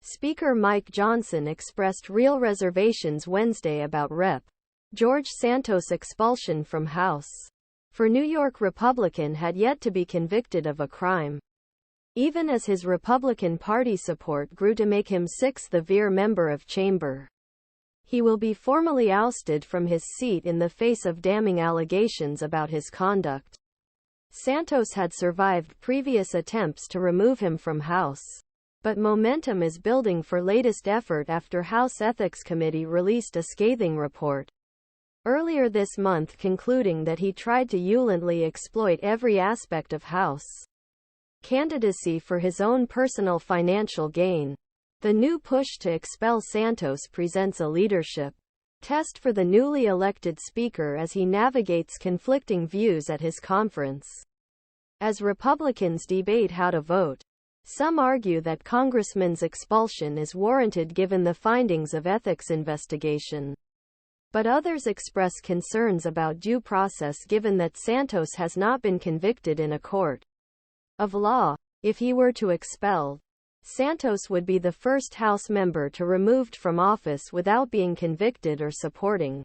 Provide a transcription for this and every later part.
Speaker Mike Johnson expressed real reservations Wednesday about Rep. George Santos' expulsion from House. For New York Republican had yet to be convicted of a crime. Even as his Republican Party support grew to make him sixth-the-year member of Chamber. He will be formally ousted from his seat in the face of damning allegations about his conduct. Santos had survived previous attempts to remove him from House. But momentum is building for latest effort after House Ethics Committee released a scathing report earlier this month concluding that he tried to ulently exploit every aspect of House candidacy for his own personal financial gain. The new push to expel Santos presents a leadership test for the newly elected Speaker as he navigates conflicting views at his conference. As Republicans debate how to vote, some argue that Congressman's expulsion is warranted given the findings of ethics investigation. But others express concerns about due process given that Santos has not been convicted in a court of law. If he were to expel, Santos would be the first House member to removed from office without being convicted or supporting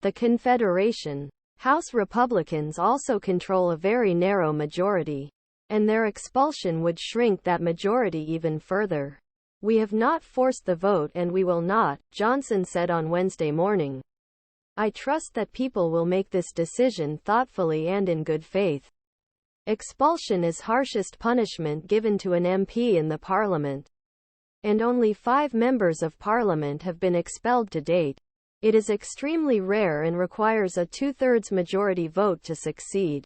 the Confederation. House Republicans also control a very narrow majority, and their expulsion would shrink that majority even further. We have not forced the vote and we will not, Johnson said on Wednesday morning. I trust that people will make this decision thoughtfully and in good faith. Expulsion is harshest punishment given to an MP in the Parliament. And only 5 members of Parliament have been expelled to date. It is extremely rare and requires a 2/3 majority vote to succeed.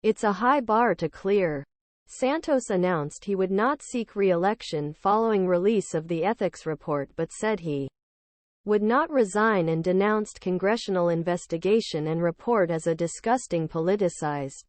It's a high bar to clear. Santos announced he would not seek re-election following release of the ethics report but said he would not resign and denounced congressional investigation and report as a disgusting politicized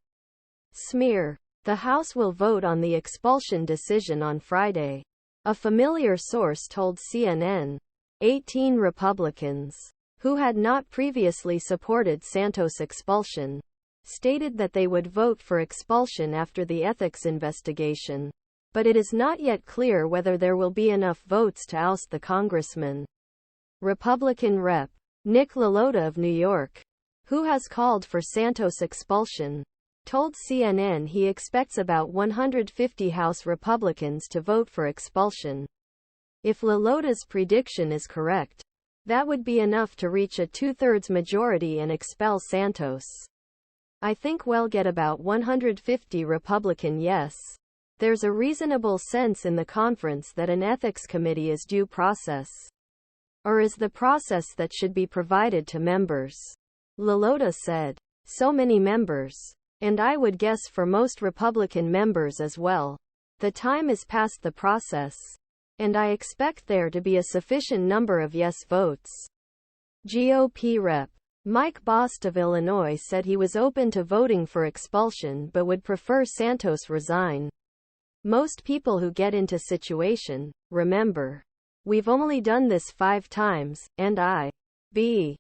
smear. The House will vote on the expulsion decision on Friday. A familiar source told CNN. 18 Republicans, who had not previously supported Santos' expulsion, stated that they would vote for expulsion after the ethics investigation. But it is not yet clear whether there will be enough votes to oust the congressman. Republican Rep. LaLota of New York, who has called for Santos' expulsion, told CNN he expects about 150 House Republicans to vote for expulsion. If LaLota's prediction is correct, that would be enough to reach a 2/3 majority and expel Santos. I think we'll get about 150 Republican yes. There's a reasonable sense in the conference that an ethics committee is due process. Or is the process that should be provided to members. LaLota said. So many members. And I would guess for most Republican members as well. The time is past the process. And I expect there to be a sufficient number of yes votes. GOP Rep. Mike Bost of Illinois said he was open to voting for expulsion but would prefer Santos resign. Most people who get into situation, remember. We've only done this 5 times, and I. B.